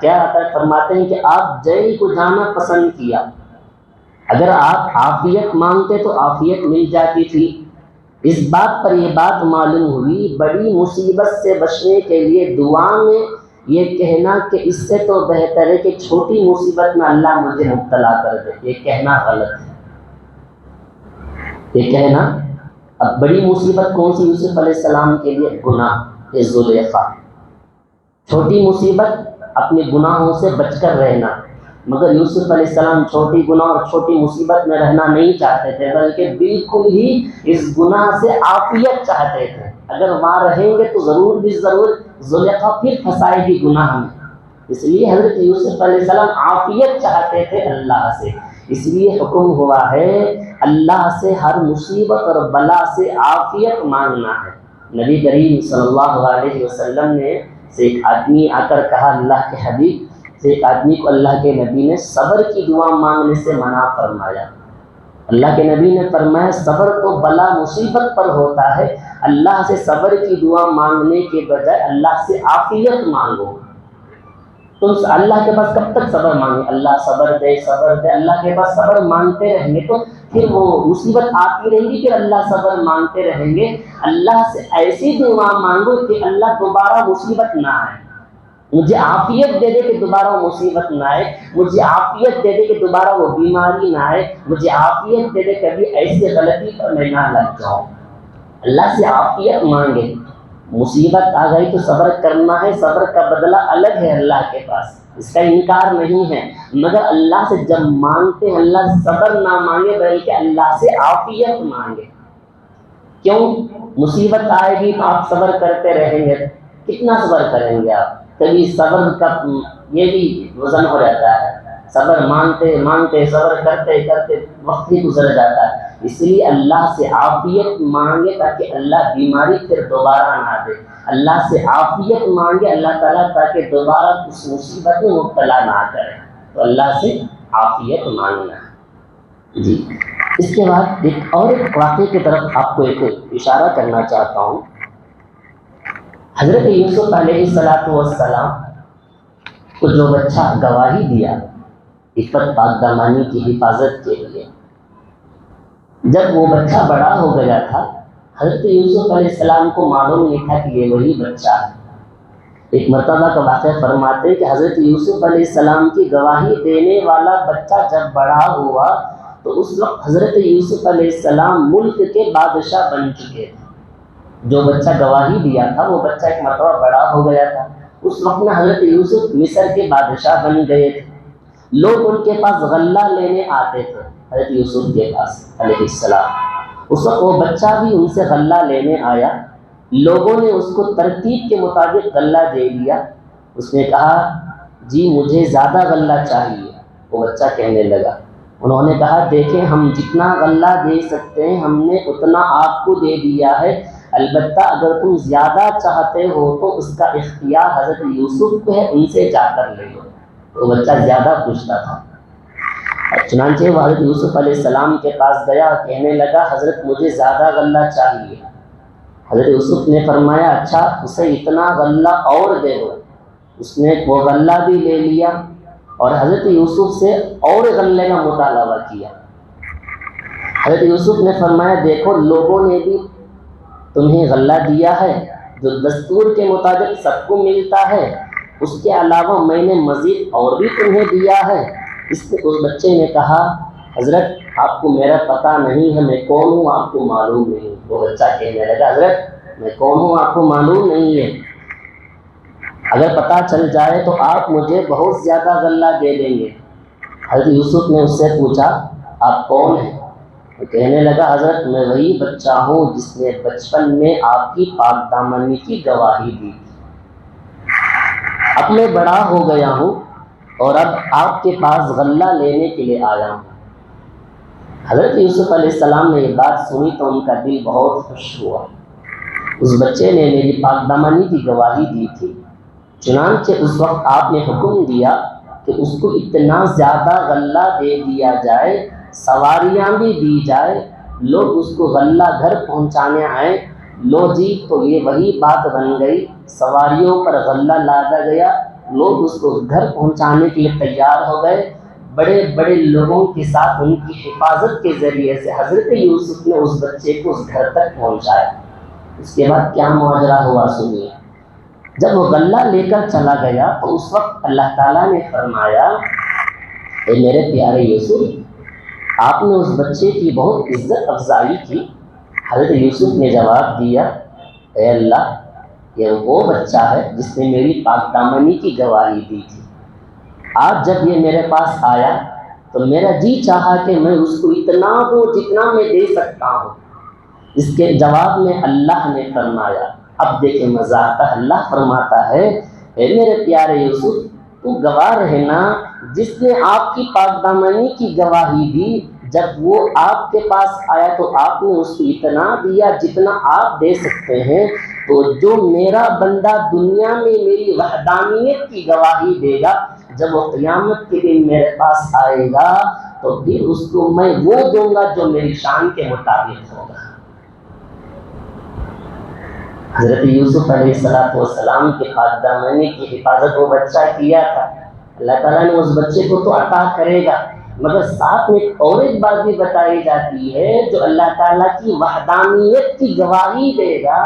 کیا آتا ہے فرماتے ہیں کہ آپ جیل کو جانا پسند کیا. اگر آپ عافیت مانگتے تو عافیت مل جاتی تھی. اس بات پر یہ بات معلوم ہوئی بڑی مصیبت سے بچنے کے لیے دعا میں یہ کہنا کہ اس سے تو بہتر ہے کہ چھوٹی مصیبت میں اللہ مجھے مبتلا کر دے، یہ کہنا غلط ہے. یہ کہنا اب بڑی مصیبت کون سی یوسف علیہ السلام کے لیے؟ گناہ زلیخا. چھوٹی مصیبت اپنے گناہوں سے بچ کر رہنا. مگر یوسف علیہ السلام چھوٹی گناہ اور چھوٹی مصیبت میں رہنا نہیں چاہتے تھے، بلکہ بالکل ہی اس گناہ سے عافیت چاہتے تھے۔ اگر وہاں رہیں گے تو ضرور بھی ضرور زلیخا پھر پھنسائے گی گناہ میں، اس لیے حضرت یوسف علیہ السلام عافیت چاہتے تھے اللہ سے، اس لیے حکم ہوا ہے اللہ سے ہر مصیبت اور بلا سے عافیت مانگنا ہے۔ نبی کریم صلی اللہ علیہ وسلم نے سے ایک آدمی آ کر کہا، اللہ کے حبیب سے ایک آدمی کو اللہ کے نبی نے صبر کی دعا مانگنے سے منع فرمایا۔ اللہ کے نبی نے فرمایا صبر تو بلا مصیبت پر ہوتا ہے، اللہ سے صبر کی دعا مانگنے کے بجائے اللہ سے عافیت مانگو۔ تم اللہ کے پاس کب تک صبر مانگے؟ اللہ صبر دے صبر دے، اللہ کے پاس صبر مانگتے رہیں گے تو پھر وہ مصیبت آتی رہے گی، پھر اللہ صبر مانگتے رہیں گے۔ اللہ سے ایسی دعا مانگو کہ اللہ دوبارہ مصیبت نہ آئے، مجھے عافیت دے دے کہ دوبارہ وہ مصیبت نہ آئے، مجھے عافیت دے دے کہ دوبارہ وہ بیماری نہ آئے، مجھے عافیت دے دے کبھی ایسی غلطی پر میں نہ لگ جاؤں۔ اللہ سے عافیت مانگے۔ مصیبت آ گئی تو صبر کرنا ہے، صبر کا بدلہ الگ ہے اللہ کے پاس، اس کا انکار نہیں ہے، مگر اللہ سے جب مانگتے ہیں اللہ سے صبر نہ مانگے بلکہ اللہ سے عافیت مانگے۔ کیوں؟ مصیبت آئے گی تو آپ صبر کرتے رہیں گے، کتنا صبر کریں گے آپ؟ کبھی صبر کا یہ بھی وزن ہو جاتا ہے، صبر مانتے مانتے صبر کرتے کرتے وقت ہی گزر جاتا ہے۔ اس لیے اللہ سے عافیت مانگے تاکہ اللہ بیماری پھر دوبارہ نہ دے، اللہ سے عافیت مانگے اللہ تعالیٰ تاکہ دوبارہ اس مصیبت میں مبتلا نہ کرے، تو اللہ سے عافیت مانگنا ہے۔ جی اس کے بعد ایک اور ایک واقعے کی طرف آپ کو ایک اشارہ کرنا چاہتا ہوں۔ حضرت یوسف علیہ السلام کو جو بچہ گواہی دیا عفت پاک دامانی کی حفاظت کے لیے، جب وہ بچہ بڑا ہو گیا تھا حضرت یوسف علیہ السلام کو معلوم نہیں تھا کہ یہ وہی بچہ ہے۔ ایک مرتبہ کا واقعہ فرماتے ہیں کہ حضرت یوسف علیہ السلام کی گواہی دینے والا بچہ جب بڑا ہوا تو اس وقت حضرت یوسف علیہ السلام ملک کے بادشاہ بن چکے تھے۔ جو بچہ گواہی دیا تھا وہ بچہ ایک مرتبہ بڑا ہو گیا تھا، اس وقت میں حضرت یوسف مصر کے بادشاہ بن گئے تھے۔ لوگ ان کے پاس غلہ لینے آتے تھے حضرت یوسف کے پاس علیہ السلام، اس وقت وہ بچہ بھی ان سے غلہ لینے آیا، لوگوں نے اس کو ترتیب کے مطابق غلہ دے دیا، اس نے کہا جی مجھے زیادہ غلہ چاہیے، وہ بچہ کہنے لگا، انہوں نے کہا دیکھیں ہم جتنا غلہ دے سکتے ہیں ہم نے اتنا آپ کو دے دیا ہے، البتہ اگر تم زیادہ چاہتے ہو تو اس کا اختیار حضرت یوسف کو ہے، ان سے جا کر لے لو۔ وہ بچہ زیادہ پوچھتا تھا، چنانچہ وہ حضرت یوسف علیہ السلام کے پاس گیا اور کہنے لگا حضرت مجھے زیادہ غلہ چاہیے۔ حضرت یوسف نے فرمایا اچھا اسے اتنا غلہ اور دے دو۔ اس نے وہ غلہ بھی لے لیا اور حضرت یوسف سے اور غلے کا مطالبہ کیا۔ حضرت یوسف نے فرمایا دیکھو لوگوں نے بھی تمہیں غلہ دیا ہے جو دستور کے مطابق سب کو ملتا ہے، اس کے علاوہ میں نے مزید اور بھی تمہیں دیا ہے۔ اس بچے نے کہا حضرت آپ کو میرا پتہ نہیں ہے، میں کون ہوں آپ کو معلوم نہیں۔ وہ بچہ کہنے لگا حضرت میں کون ہوں آپ کو معلوم نہیں ہے، اگر پتہ چل جائے تو آپ مجھے بہت زیادہ غلہ دے دیں گے۔ حضرت یوسف نے اس سے پوچھا آپ کون ہیں؟ وہ کہنے لگا حضرت میں وہی بچہ ہوں جس نے بچپن میں آپ کی پاک دامنی کی گواہی دی، اب میں بڑا ہو گیا ہوں اور اب آپ کے پاس غلہ لینے کے لیے آیا ہوں۔ حضرت یوسف علیہ السلام نے یہ بات سنی تو ان کا دل بہت خوش ہوا، اس بچے نے میری پاک دامنی کی گواہی دی تھی، چنانچہ اس وقت آپ نے حکم دیا کہ اس کو اتنا زیادہ غلہ دے دیا جائے، سواریاں بھی دی جائے، لوگ اس کو غلہ گھر پہنچانے آئے۔ لو جی تو یہ وہی بات بن گئی، سواریوں پر غلہ لادا گیا، لوگ اس کو گھر پہنچانے کے لیے تیار ہو گئے، بڑے بڑے لوگوں کے ساتھ ان کی حفاظت کے ذریعے سے حضرت یوسف نے اس بچے کو اس گھر تک پہنچایا۔ اس کے بعد کیا ماجرا ہوا سنیے۔ جب وہ غلہ لے کر چلا گیا تو اس وقت اللہ تعالیٰ نے فرمایا اے میرے پیارے یوسف آپ نے اس بچے کی بہت عزت افزائی کی۔ حضرت یوسف نے جواب دیا اے اللہ یہ وہ بچہ ہے جس نے میری پاک دامنی کی گواہی دی تھی۔ آج جب یہ میرے پاس آیا تو میرا جی چاہا کہ میں اس کو اتنا دوں جتنا میں دے سکتا ہوں۔ اس کے جواب میں اللہ نے فرمایا، اب دیکھیں مزہ آتا ہے، اللہ فرماتا ہے اے میرے پیارے یوسف تو گواہ رہنا، جس نے آپ کی پاک دامنی کی گواہی دی، جب وہ آپ کے پاس آیا تو آپ نے اس کو اتنا دیا جتنا آپ دے سکتے ہیں، تو جو میرا بندہ دنیا میں میری وحدانیت کی گواہی دے گا، جب وہ قیامت کے دن میرے پاس آئے گا تو پھر اس کو میں وہ دوں گا جو میری شان کے مطابق ہوگا۔ حضرت یوسف علیہ السلام کے پاک دامنی کی حفاظت وہ بچہ کیا تھا، اللہ تعالیٰ نے اس بچے کو تو عطا کرے گا، مگر ساتھ میں اور ایک بات بھی بتائی جاتی ہے، جو اللہ تعالیٰ کی وحدانیت کی گواہی دے گا،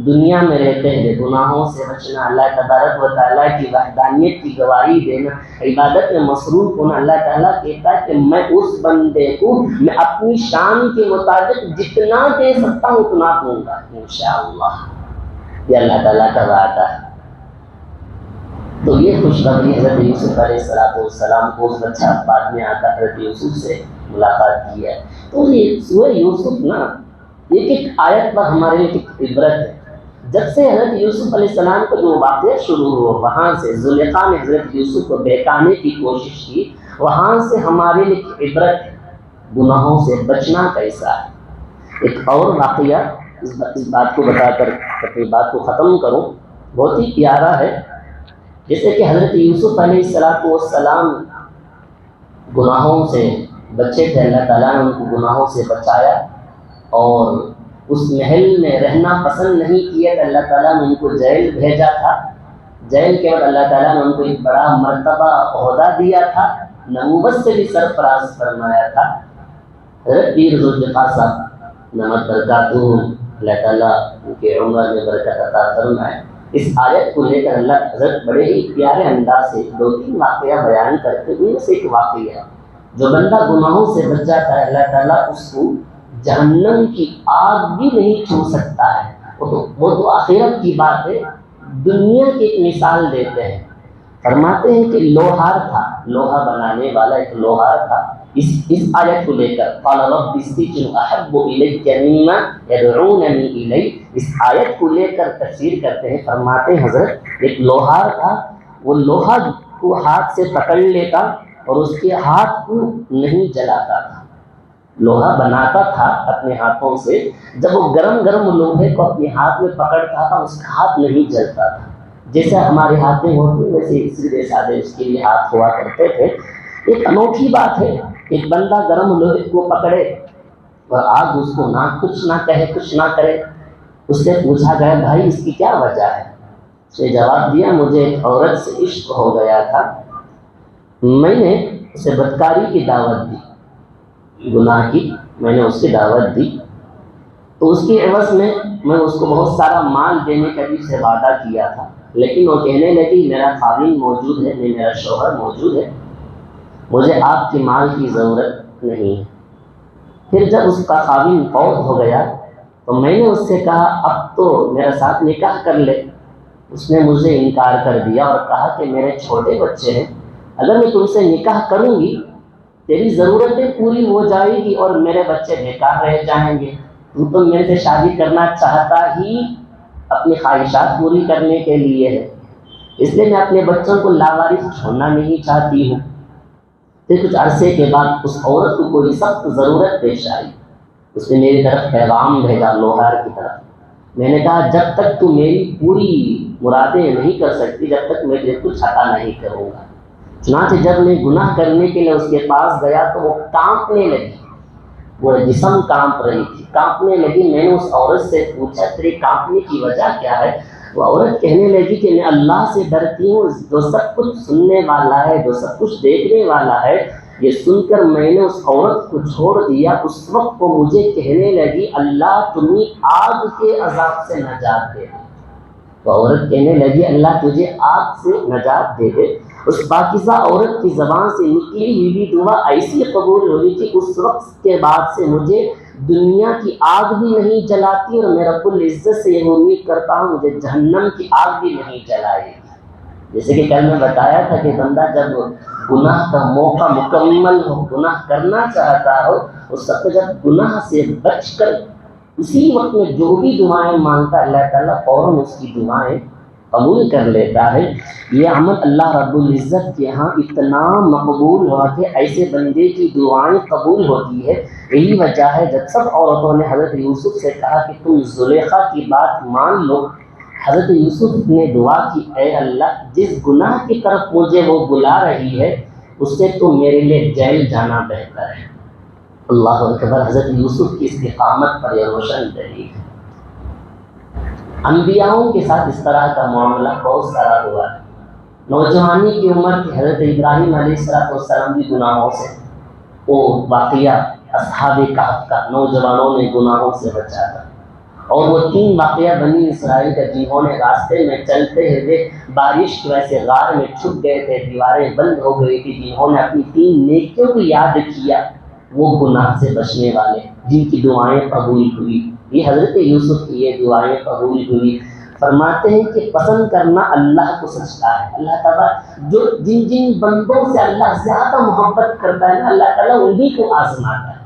دنیا میں رہتے ہیں گناہوں سے بچنا، اللہ تبارک و تعالیٰ کی وحدانیت کی گواہی دینا، عبادت میں مصروف ہونا، اللہ تعالیٰ کہتا ہے کہ میں اس بندے کو میں اپنی شان کے مطابق جتنا دے سکتا ہوں اتنا دوں گا انشاءاللہ۔ یہ اللہ تعالیٰ کا وعدہ ہے۔ تو یہ خوشخبری حضرت یوسف علیہ السلام کو اس بچہ بعد میں آ کر حضرت یوسف سے ملاقات کی ہے۔ تو یہ سورہ یوسف نا ایک آیت پر ہمارے لیے ایک عبرت ہے۔ جب سے حضرت یوسف علیہ السلام کا جو واقعہ شروع ہوا، وہاں سے زلیخا نے حضرت یوسف کو بہکانے کی کوشش کی، وہاں سے ہمارے لیے ایک عبرت ہے، گناہوں سے بچنا کیسا ہے۔ ایک اور واقعہ اس بات کو بتا کر اپنی بات کو ختم کروں، بہت ہی پیارا ہے۔ جیسے کہ حضرت یوسف علیہ السلام گناہوں سے بچے تھے، اللہ تعالیٰ نے ان کو گناہوں سے بچایا اور اس محل میں رہنا پسند نہیں کیا تو اللہ تعالیٰ نے ان کو جیل بھیجا تھا۔ جیل کے بعد اللہ تعالیٰ نے ان کو ایک بڑا مرتبہ عہدہ دیا تھا، نبوت سے بھی سرفراز فرمایا تھا۔ حضرت پیر ذوالفقار صاحب نعمت برکاتہ، اللہ تعالیٰ ان کے عمر میں برکت عطا فرمائے، اس آیت کو لے کر اللہ حضرت بڑے ہی پیارے انداز سے 2-3 واقعہ بیان کرتے ہیں۔ ان سے ایک واقعہ، جو بندہ گناہوں سے بچ جاتا ہے اللہ تعالیٰ اس کو جہنم کی آگ بھی نہیں چھو سکتا ہے۔ وہ تو آخرت کی بات ہے، دنیا کی ایک مثال دیتے ہیں، فرماتے ہیں کہ لوہار تھا، لوہا بنانے والا ایک لوہار تھا۔ اس آیت کو لے کر قال رب السجن احب الیک مما یدعوننی الیہ، اس آیت کو لے کر تفسیر کرتے ہیں، فرماتے ہیں حضرت ایک لوہار تھا، وہ لوہا کو ہاتھ سے پکڑ لیتا اور اس کے ہاتھ کو نہیں جلاتا تھا، لوہا بناتا تھا اپنے ہاتھوں سے، جب وہ گرم لوہے کو اپنے ہاتھ میں پکڑتا تھا اس کا ہاتھ نہیں جلتا تھا، جیسے ہمارے ہاتھیں ہوتے ویسے سیدھے سادے اس کے لیے ہاتھ ہوا کرتے تھے۔ ایک انوکھی بات ہے، ایک بندہ گرم لوہے کو پکڑے اور آگ اس کو نہ کچھ نہ کہے کچھ نہ کرے۔ اس سے پوچھا گیا بھائی اس کی کیا وجہ ہے؟ اس نے جواب دیا مجھے ایک عورت سے عشق ہو گیا تھا، میں نے اسے بدکاری کی دعوت دی، گناہ کی میں نے اس کی دعوت دی، تو اس کی عوض میں اس کو بہت سارا مال دینے کا بھی اسے وعدہ کیا تھا، لیکن وہ کہنے لگی میرا خاوند موجود ہے، میرا شوہر موجود ہے، مجھے آپ کے مال کی ضرورت نہیں ہے۔ پھر جب اس کا خاوند فوت ہو گیا تو میں نے اس سے کہا اب تو میرے ساتھ نکاح کر لے، اس نے مجھے انکار کر دیا اور کہا کہ میرے چھوٹے بچے ہیں، اگر میں تم سے نکاح کروں گی تیری ضرورتیں پوری ہو جائے گی اور میرے بچے بیکار رہ جائیں گے، تو میرے سے شادی کرنا چاہتا ہی اپنی خواہشات پوری کرنے کے لیے ہے، اس لیے میں اپنے بچوں کو لاوارث چھوڑنا نہیں چاہتی ہوں۔ پھر کچھ عرصے کے بعد اس عورت کو کوئی سخت ضرورت پیش آئی، اس نے میری طرف پیغام بھیجا لوہار کی طرف، میں نے کہا جب تک تو میری پوری مرادیں نہیں کر سکتی جب تک میں تجھے کچھ عطا نہیں کروں گا۔ چنانچہ جب میں گناہ کرنے کے لیے اس کے پاس گیا تو وہ کانپنے لگی، وہ جسم کانپ رہی تھی، کانپنے لگی۔ میں نے اس عورت سے پوچھا تیری کانپنے کی وجہ کیا ہے؟ وہ عورت کہنے لگی کہ میں اللہ سے ڈرتی ہوں جو سب کچھ سننے والا ہے، جو سب کچھ دیکھنے والا ہے۔ یہ سن کر میں نے اس عورت کو چھوڑ دیا۔ اس وقت وہ مجھے کہنے لگی اللہ تمہیں آگ کے عذاب سے نجات دے دے۔ وہ عورت کہنے لگی اللہ تجھے آگ سے نجات دے دے۔ اس پاکیزہ عورت کی زبان سے نکلی ہوئی دعا ایسی قبول ہوئی کہ اس وقت کے بعد سے مجھے دنیا کی آگ بھی نہیں جلاتی اور میں رب العزت سے یہ امید کرتا ہوں مجھے جہنم کی آگ بھی نہیں جلائے گی۔ جیسے کہ کل میں بتایا تھا کہ بندہ جب گناہ کا موقع مکمل ہو، گناہ کرنا چاہتا ہو، اس وقت جب گناہ سے بچ کر اسی وقت میں جو بھی دعائیں مانگتا ہے اللہ تعالیٰ فوراً اس کی دعائیں قبول کر لیتا ہے۔ یہ عمل اللہ رب العزت کے ہاں اتنا مقبول ہوا کہ ایسے بندے کی دعائیں قبول ہوتی ہے۔ یہی وجہ ہے جب سب عورتوں نے حضرت یوسف سے کہا کہ تم زلیخا کی بات مان لو، حضرت یوسف نے دعا کی اے اللہ جس گناہ کی طرف مجھے وہ بلا رہی ہے اس سے تو میرے لیے جیل جانا بہتر ہے۔ اللہ اکبر۔ حضرت یوسف کی استقامت پر یہ روشن دلیل ہے۔ انبیاؤں کے ساتھ اس طرح کا معاملہ بہت سارا ہوا ہے۔ نوجوانی کی عمر کی حضرت ابراہیم علیہ السلام بھی گناہوں سے، وہ واقعہ اصحاب کہف کا، نوجوانوں نے گناہوں سے بچا تھا، اور وہ 3 واقعہ بنی اسرائیل کا جنہوں نے راستے میں چلتے ہوئے بارش کی وجہ سے غار میں چھپ گئے تھے، دیواریں بند ہو گئی تھی، جنہوں نے اپنی 3 نیکیوں کو یاد کیا، وہ گناہ سے بچنے والے جن کی دعائیں قبول ہوئی۔ یہ حضرت یوسف کی یہ دعائیں قبول ہوئی۔ فرماتے ہیں کہ پسند کرنا اللہ کو سجتا ہے۔ اللہ تعالیٰ جو جن بندوں سے اللہ زیادہ محبت کرتا ہے نا، اللہ تعالیٰ انہی کو آزماتا ہے۔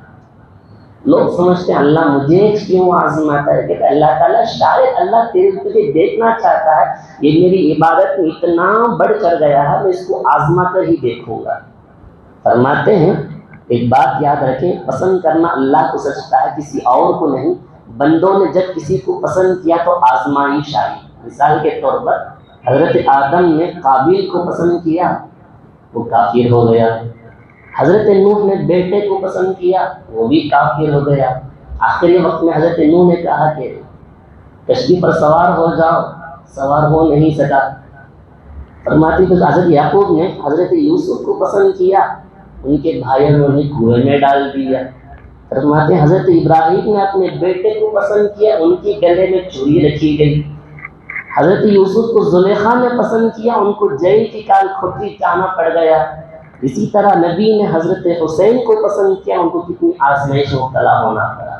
لوگ سمجھتے ہیں اللہ مجھے کیوں آزماتا ہے، کہ اللہ تعالیٰ شاید اللہ تجھے دیکھنا چاہتا ہے، یہ میری عبادت میں اتنا بڑھ کر گیا ہے میں اس کو آزما کر ہی دیکھوں گا۔ فرماتے ہیں ایک بات یاد رکھیں، پسند کرنا اللہ کو سجتا ہے، کسی اور کو نہیں۔ بندوں نے جب کسی کو پسند کیا تو آزمائش آئی۔ مثال کے طور پر حضرت آدم نے قابیل کو پسند کیا، وہ کافر ہو گیا۔ حضرت نوح نے بیٹے کو پسند کیا، وہ بھی کافر ہو گیا۔ آخری وقت میں حضرت نوح نے کہا کہ کشتی پر سوار ہو جاؤ، سوار ہو نہیں سکا۔ فرماتی تو حضرت یعقوب نے حضرت یوسف کو پسند کیا، ان کے بھائیوں نے انہیں کنویں میں ڈال دیا۔ فرماتے ہیں حضرت ابراہیم نے اپنے بیٹے کو پسند کیا، ان کے گلے میں چوری رکھی گئی۔ حضرت یوسف کو زلیخا نے پسند کیا، ان کو جیل کی کال کھوٹی جانا پڑ گیا۔ اسی طرح نبی نے حضرت حسین کو پسند کیا، ان کو کتنی آزمائش مبتلا ہونا پڑا۔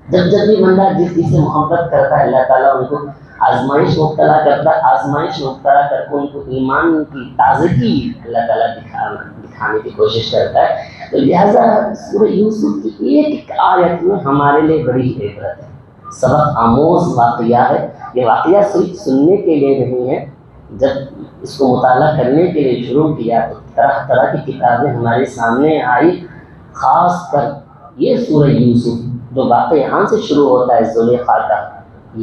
جب بھی بندہ جس چیز سے محبت کرتا ہے اللہ تعالیٰ ان کو آزمائش مبتلا کرتا ہے، آزمائش مبتلا کر کے ان کو ایمان کی تازگی اللہ تعالیٰ دکھانے کی کوشش کرتا ہے۔ تو لہٰذا سورہ یوسف کی ایک آیت میں ہمارے لیے بڑی عبرت ہے، سبق آموز واقعہ ہے۔ یہ واقعہ صرف سننے کے لیے نہیں ہے، جب اس کو مطالعہ کرنے کے لیے شروع کیا تو طرح طرح کی کتابیں ہمارے سامنے آئی۔ خاص کر یہ سورہ یوسف جو واقعہ یہاں سے شروع ہوتا ہے زلیخا کا،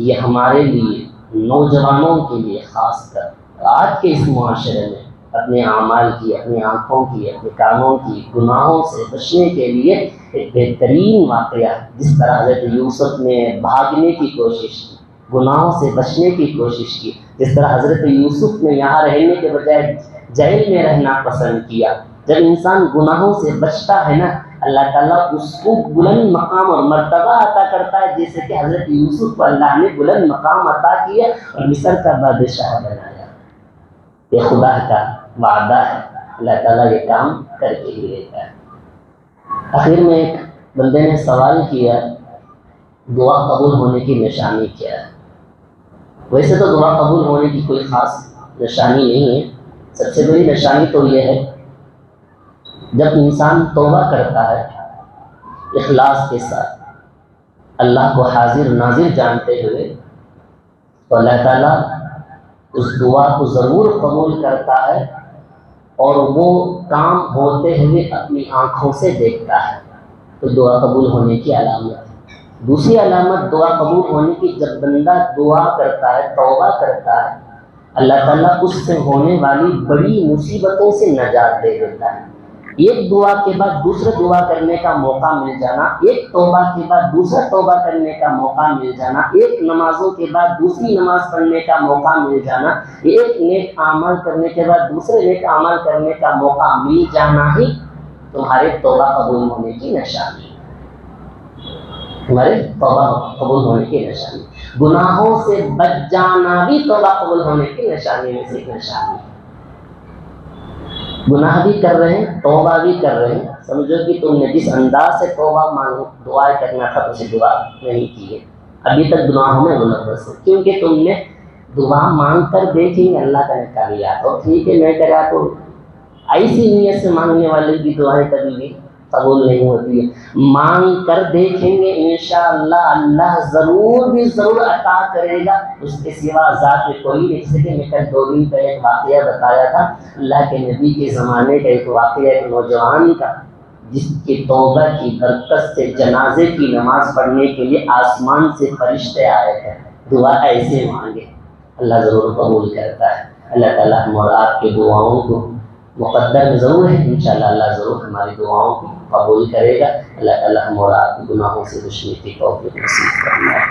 یہ ہمارے لیے نوجوانوں کے لیے خاص کر آج کے اس معاشرے میں اپنے اعمال کی، اپنی آنکھوں کی، اپنے کانوں کی گناہوں سے بچنے کے لیے ایک بہترین واقعہ ہے۔ جس طرح حضرت یوسف نے بھاگنے کی کوشش کی، گناہوں سے بچنے کی کوشش کی، جس طرح حضرت یوسف نے یہاں رہنے کے بجائے جیل میں رہنا پسند کیا۔ جب انسان گناہوں سے بچتا ہے نا، اللہ تعالیٰ اس کو بلند مقام اور مرتبہ عطا کرتا ہے، جیسے کہ حضرت یوسف کو اللہ نے بلند مقام عطا کیا اور مصر کا بادشاہ بنایا۔ یہ خدا کا وعدہ ہے، اللہ تعالیٰ یہ کام کر کے ہی لیتا ہے۔ آخر میں ایک بندے نے سوال کیا، دعا قبول ہونے کی نشانی کیا ہے؟ ویسے تو دعا قبول ہونے کی کوئی خاص نشانی نہیں ہے۔ سب سے بڑی نشانی تو یہ ہے جب انسان توبہ کرتا ہے اخلاص کے ساتھ، اللہ کو حاضر ناظر جانتے ہوئے، تو اللہ تعالیٰ اس دعا کو ضرور قبول کرتا ہے اور وہ کام ہوتے ہوئے اپنی آنکھوں سے دیکھتا ہے، تو دعا قبول ہونے کی علامت ہے۔ دوسری علامت دعا قبول ہونے کی، جب بندہ دعا کرتا ہے، توبہ کرتا ہے، اللہ تعالیٰ اس سے ہونے والی بڑی مصیبتوں سے نجات دے دیتا ہے۔ ایک دعا کے بعد دوسرا دعا کرنے کا موقع مل جانا، ایک توبہ کے بعد دوسرا توبہ کرنے کا موقع مل جانا، ایک نمازوں کے بعد دوسری نماز پڑھنے کا موقع مل جانا، ایک نیک عمل کرنے کے بعد دوسرے نیک عمل کرنے کا موقع مل جانا ہی تمہارے توبہ قبول ہونے کی نشانی ہے۔ تمہارے توبہ قبول ہونے کی نشانی، گناہوں سے بچ جانا بھی توبہ قبول ہونے کی نشانی میں سے ایک نشانی ہے۔ گناہ بھی کر رہے ہیں، توبہ بھی کر رہے ہیں، سمجھو کہ تم نے جس انداز سے توبہ مانگو، دعا کرنا تھا، اسے دعا نہیں کی ہے، ابھی تک گناہوں میں ملوث ہے، کیونکہ تم نے دعا مانگ کر دیکھیں اللہ کا نے کر لیا تو ٹھیک ہے، نہیں کرا تو ایسی نیت سے مانگنے والے کی دعائیں کبھی بھی قبول نہیں ہوتی ہے۔ مانگ کر دیکھیں گے انشاءاللہ اللہ ضرور بھی ضرور عطا کرے گا، اس کے سوا ذات میں کوئی نہیں۔ جیسے کہ میں کل 2 دن پہلے ایک واقعہ بتایا تھا، اللہ کے نبی کے زمانے کا ایک واقعہ، ایک نوجوان کا جس کی توبہ کی برکت سے جنازے کی نماز پڑھنے کے لیے آسمان سے فرشتے آئے تھے۔ دعا ایسے مانگے اللہ ضرور قبول کرتا ہے۔ اللہ تعالیٰ ہم اور آپ کی دعاؤں کو مقدر میں ضرور ہے، انشاءاللہ اللہ ضرور ہماری دعاؤں کو قبول کرے گا۔ اللہ تعالیٰ ہم اور آپ کے گناہوں سے بچنے کی توفیق نصیب فرمائے۔